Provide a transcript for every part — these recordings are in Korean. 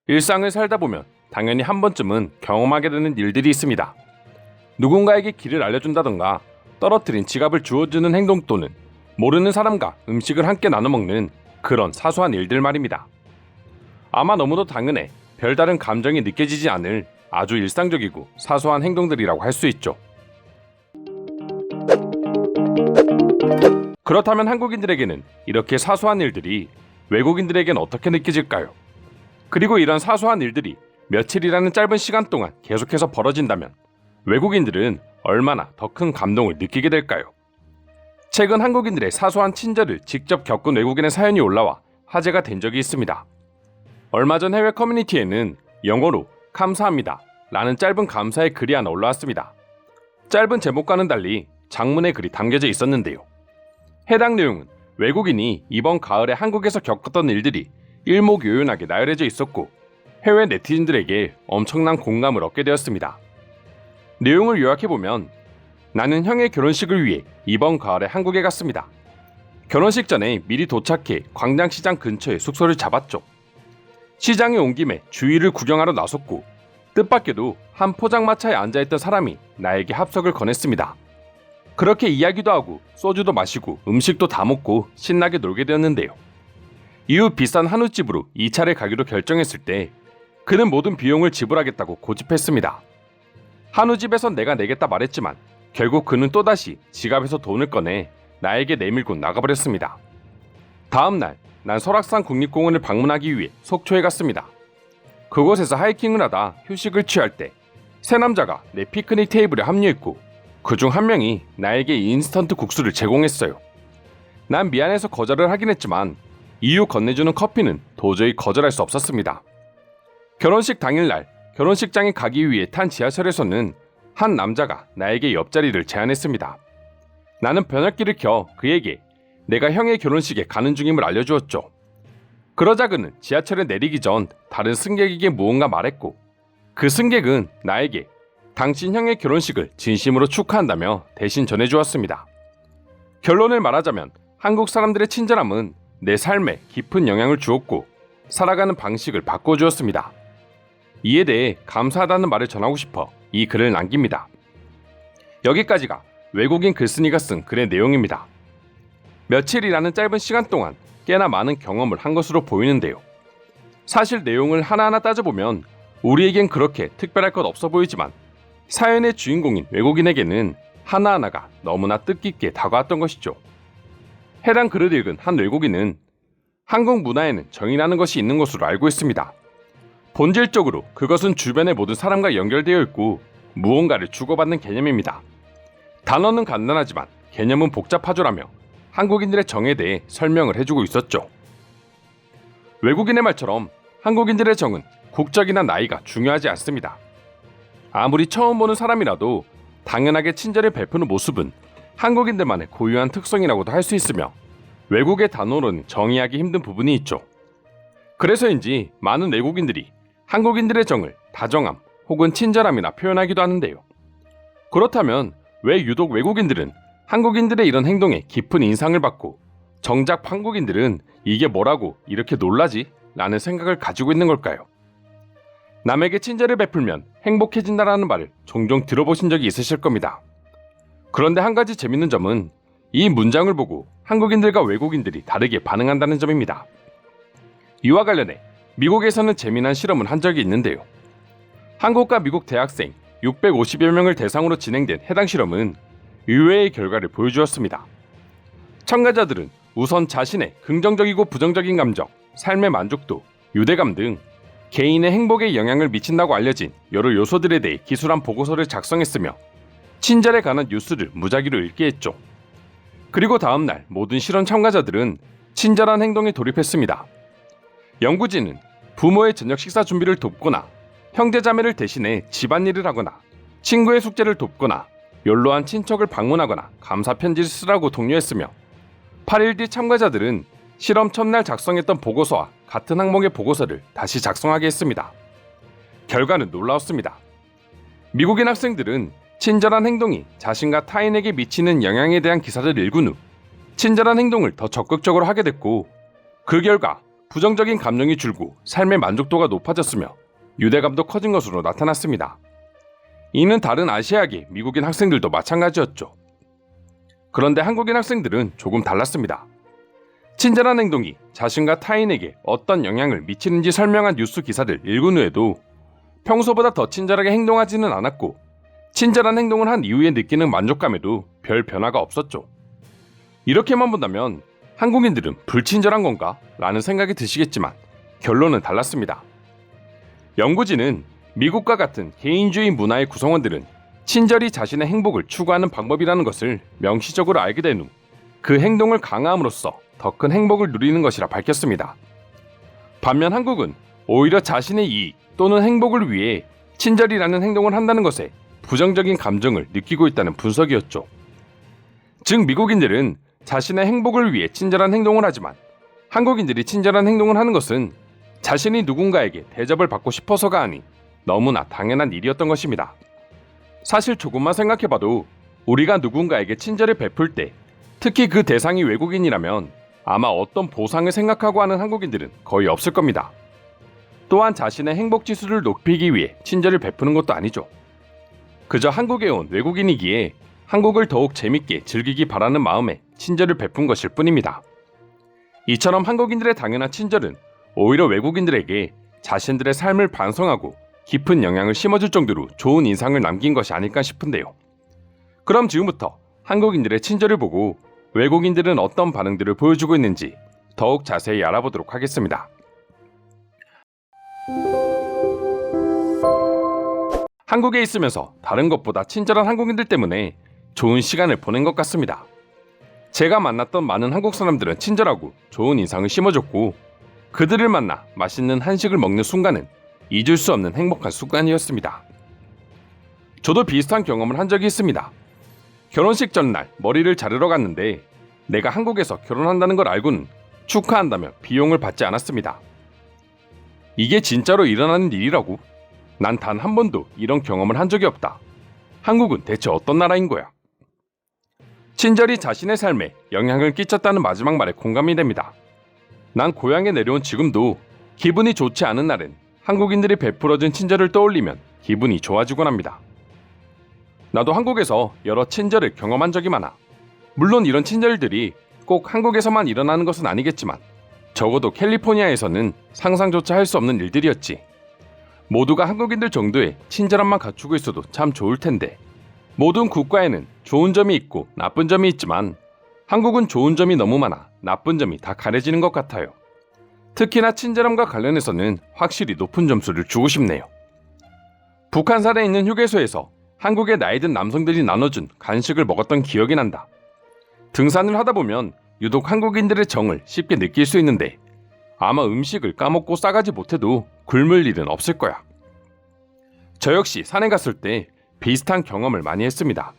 일상을 살다 보면 당연히 한 번쯤은 경험하게 되는 일들이 있습니다. 누군가에게 길을 알려준다던가 떨어뜨린 지갑을 주워주는 행동 또는 모르는 사람과 음식을 함께 나눠 먹는 그런 사소한 일들 말입니다. 아마 너무도 당연해 별다른 감정이 느껴지지 않을 아주 일상적이고 사소한 행동들이라고 할 수 있죠. 그렇다면 한국인들에게는 이렇게 사소한 일들이 외국인들에겐 어떻게 느껴질까요? 그리고 이런 사소한 일들이 며칠이라는 짧은 시간 동안 계속해서 벌어진다면 외국인들은 얼마나 더 큰 감동을 느끼게 될까요? 최근 한국인들의 사소한 친절을 직접 겪은 외국인의 사연이 올라와 화제가 된 적이 있습니다. 얼마 전 해외 커뮤니티에는 영어로 감사합니다 라는 짧은 감사의 글이 하나 올라왔습니다. 짧은 제목과는 달리 장문의 글이 담겨져 있었는데요. 해당 내용은 외국인이 이번 가을에 한국에서 겪었던 일들이 일목요연하게 나열해져 있었고 해외 네티즌들에게 엄청난 공감을 얻게 되었습니다. 내용을 요약해보면 나는 형의 결혼식을 위해 이번 가을에 한국에 갔습니다. 결혼식 전에 미리 도착해 광장시장 근처에 숙소를 잡았죠. 시장에 온 김에 주위를 구경하러 나섰고 뜻밖에도 한 포장마차에 앉아있던 사람이 나에게 합석을 권했습니다. 그렇게 이야기도 하고 소주도 마시고 음식도 다 먹고 신나게 놀게 되었는데요. 이후 비싼 한우집으로 2차례 가기로 결정했을 때 그는 모든 비용을 지불하겠다고 고집했습니다. 한우집에선 내가 내겠다 말했지만 결국 그는 또다시 지갑에서 돈을 꺼내 나에게 내밀고 나가버렸습니다. 다음날 난 설악산 국립공원을 방문하기 위해 속초에 갔습니다. 그곳에서 하이킹을 하다 휴식을 취할 때 세 남자가 내 피크닉 테이블에 합류했고 그중 한 명이 나에게 인스턴트 국수를 제공했어요. 난 미안해서 거절을 하긴 했지만 이후 건네주는 커피는 도저히 거절할 수 없었습니다. 결혼식 당일날 결혼식장에 가기 위해 탄 지하철에서는 한 남자가 나에게 옆자리를 제안했습니다. 나는 변압기를 켜 그에게 내가 형의 결혼식에 가는 중임을 알려주었죠. 그러자 그는 지하철에 내리기 전 다른 승객에게 무언가 말했고 그 승객은 나에게 당신 형의 결혼식을 진심으로 축하한다며 대신 전해주었습니다. 결론을 말하자면 한국 사람들의 친절함은 내 삶에 깊은 영향을 주었고 살아가는 방식을 바꿔주었습니다. 이에 대해 감사하다는 말을 전하고 싶어 이 글을 남깁니다. 여기까지가 외국인 글쓴이가 쓴 글의 내용입니다. 며칠이라는 짧은 시간 동안 꽤나 많은 경험을 한 것으로 보이는데요. 사실 내용을 하나하나 따져보면 우리에겐 그렇게 특별할 것 없어 보이지만 사연의 주인공인 외국인에게는 하나하나가 너무나 뜻깊게 다가왔던 것이죠. 해당 글을 읽은 한 외국인은 한국 문화에는 정이라는 것이 있는 것으로 알고 있습니다. 본질적으로 그것은 주변의 모든 사람과 연결되어 있고 무언가를 주고받는 개념입니다. 단어는 간단하지만 개념은 복잡하죠라며 한국인들의 정에 대해 설명을 해주고 있었죠. 외국인의 말처럼 한국인들의 정은 국적이나 나이가 중요하지 않습니다. 아무리 처음 보는 사람이라도 당연하게 친절을 베푸는 모습은 한국인들만의 고유한 특성이라고도 할 수 있으며 외국의 단어로는 정의하기 힘든 부분이 있죠. 그래서인지 많은 외국인들이 한국인들의 정을 다정함 혹은 친절함이나 표현하기도 하는데요. 그렇다면 왜 유독 외국인들은 한국인들의 이런 행동에 깊은 인상을 받고 정작 한국인들은 이게 뭐라고 이렇게 놀라지? 라는 생각을 가지고 있는 걸까요? 남에게 친절을 베풀면 행복해진다라는 말을 종종 들어보신 적이 있으실 겁니다. 그런데 한 가지 재밌는 점은 이 문장을 보고 한국인들과 외국인들이 다르게 반응한다는 점입니다. 이와 관련해 미국에서는 재미난 실험을 한 적이 있는데요. 한국과 미국 대학생 650여 명을 대상으로 진행된 해당 실험은 의외의 결과를 보여주었습니다. 참가자들은 우선 자신의 긍정적이고 부정적인 감정, 삶의 만족도, 유대감 등 개인의 행복에 영향을 미친다고 알려진 여러 요소들에 대해 기술한 보고서를 작성했으며 친절에 관한 뉴스를 무작위로 읽게 했죠. 그리고 다음날 모든 실험 참가자들은 친절한 행동에 돌입했습니다. 연구진은 부모의 저녁 식사 준비를 돕거나 형제자매를 대신해 집안일을 하거나 친구의 숙제를 돕거나 연로한 친척을 방문하거나 감사 편지를 쓰라고 독려했으며 8일 뒤 참가자들은 실험 첫날 작성했던 보고서와 같은 항목의 보고서를 다시 작성하게 했습니다. 결과는 놀라웠습니다. 미국인 학생들은 친절한 행동이 자신과 타인에게 미치는 영향에 대한 기사를 읽은 후 친절한 행동을 더 적극적으로 하게 됐고 그 결과 부정적인 감정이 줄고 삶의 만족도가 높아졌으며 유대감도 커진 것으로 나타났습니다. 이는 다른 아시아계 미국인 학생들도 마찬가지였죠. 그런데 한국인 학생들은 조금 달랐습니다. 친절한 행동이 자신과 타인에게 어떤 영향을 미치는지 설명한 뉴스 기사를 읽은 후에도 평소보다 더 친절하게 행동하지는 않았고, 친절한 행동을 한 이후에 느끼는 만족감에도 별 변화가 없었죠. 이렇게만 본다면 한국인들은 불친절한 건가? 라는 생각이 드시겠지만 결론은 달랐습니다. 연구진은 미국과 같은 개인주의 문화의 구성원들은 친절히 자신의 행복을 추구하는 방법이라는 것을 명시적으로 알게 된 후 그 행동을 강화함으로써 더 큰 행복을 누리는 것이라 밝혔습니다. 반면 한국은 오히려 자신의 이익 또는 행복을 위해 친절이라는 행동을 한다는 것에 부정적인 감정을 느끼고 있다는 분석이었죠. 즉 미국인들은 자신의 행복을 위해 친절한 행동을 하지만 한국인들이 친절한 행동을 하는 것은 자신이 누군가에게 대접을 받고 싶어서가 아닌 너무나 당연한 일이었던 것입니다. 사실 조금만 생각해봐도 우리가 누군가에게 친절을 베풀 때, 특히 그 대상이 외국인이라면 아마 어떤 보상을 생각하고 하는 한국인들은 거의 없을 겁니다. 또한 자신의 행복 지수를 높이기 위해 친절을 베푸는 것도 아니죠. 그저 한국에 온 외국인이기에 한국을 더욱 재밌게 즐기기 바라는 마음에 친절을 베푼 것일 뿐입니다. 이처럼 한국인들의 당연한 친절은 오히려 외국인들에게 자신들의 삶을 반성하고 깊은 영향을 심어줄 정도로 좋은 인상을 남긴 것이 아닐까 싶은데요. 그럼 지금부터 한국인들의 친절을 보고 외국인들은 어떤 반응들을 보여주고 있는지 더욱 자세히 알아보도록 하겠습니다. 한국에 있으면서 다른 것보다 친절한 한국인들 때문에 좋은 시간을 보낸 것 같습니다. 제가 만났던 많은 한국 사람들은 친절하고 좋은 인상을 심어줬고, 그들을 만나 맛있는 한식을 먹는 순간은 잊을 수 없는 행복한 순간이었습니다. 저도 비슷한 경험을 한 적이 있습니다. 결혼식 전날 머리를 자르러 갔는데 내가 한국에서 결혼한다는 걸 알고는 축하한다며 비용을 받지 않았습니다. 이게 진짜로 일어나는 일이라고? 난 단 한 번도 이런 경험을 한 적이 없다. 한국은 대체 어떤 나라인 거야? 친절이 자신의 삶에 영향을 끼쳤다는 마지막 말에 공감이 됩니다. 난 고향에 내려온 지금도 기분이 좋지 않은 날엔 한국인들이 베풀어준 친절을 떠올리면 기분이 좋아지곤 합니다. 나도 한국에서 여러 친절을 경험한 적이 많아. 물론 이런 친절들이 꼭 한국에서만 일어나는 것은 아니겠지만 적어도 캘리포니아에서는 상상조차 할 수 없는 일들이었지. 모두가 한국인들 정도의 친절함만 갖추고 있어도 참 좋을 텐데, 모든 국가에는 좋은 점이 있고 나쁜 점이 있지만 한국은 좋은 점이 너무 많아 나쁜 점이 다 가려지는 것 같아요. 특히나 친절함과 관련해서는 확실히 높은 점수를 주고 싶네요. 북한산에 있는 휴게소에서 한국의 나이든 남성들이 나눠준 간식을 먹었던 기억이 난다. 등산을 하다 보면 유독 한국인들의 정을 쉽게 느낄 수 있는데 아마 음식을 까먹고 싸가지 못해도 굶을 일은 없을 거야. 저 역시 산에 갔을 때 비슷한 경험을 많이 했습니다.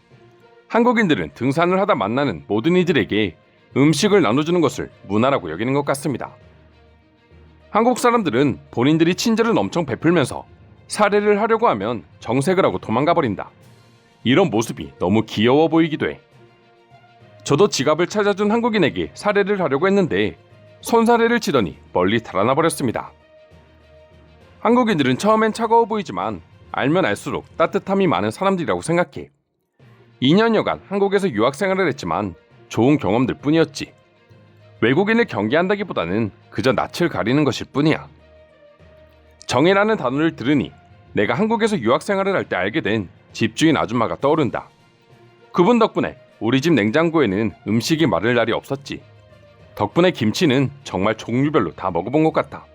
한국인들은 등산을 하다 만나는 모든 이들에게 음식을 나눠주는 것을 문화라고 여기는 것 같습니다. 한국 사람들은 본인들이 친절을 엄청 베풀면서 사례를 하려고 하면 정색을 하고 도망가 버린다. 이런 모습이 너무 귀여워 보이기도 해. 저도 지갑을 찾아준 한국인에게 사례를 하려고 했는데 손사래를 치더니 멀리 달아나 버렸습니다. 한국인들은 처음엔 차가워 보이지만 알면 알수록 따뜻함이 많은 사람들이라고 생각해. 2년여간 한국에서 유학생활을 했지만 좋은 경험들 뿐이었지. 외국인을 경계한다기보다는 그저 낯을 가리는 것일 뿐이야. 정이라는 단어를 들으니 내가 한국에서 유학생활을 할 때 알게 된 집주인 아줌마가 떠오른다. 그분 덕분에 우리 집 냉장고에는 음식이 마를 날이 없었지. 덕분에 김치는 정말 종류별로 다 먹어본 것 같아.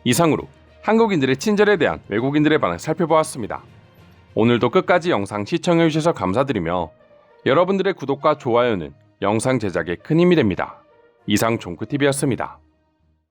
이상으로 한국인들의 친절에 대한 외국인들의 반응 살펴보았습니다. 오늘도 끝까지 영상 시청해주셔서 감사드리며 여러분들의 구독과 좋아요는 영상 제작에 큰 힘이 됩니다. 이상 종크TV였습니다.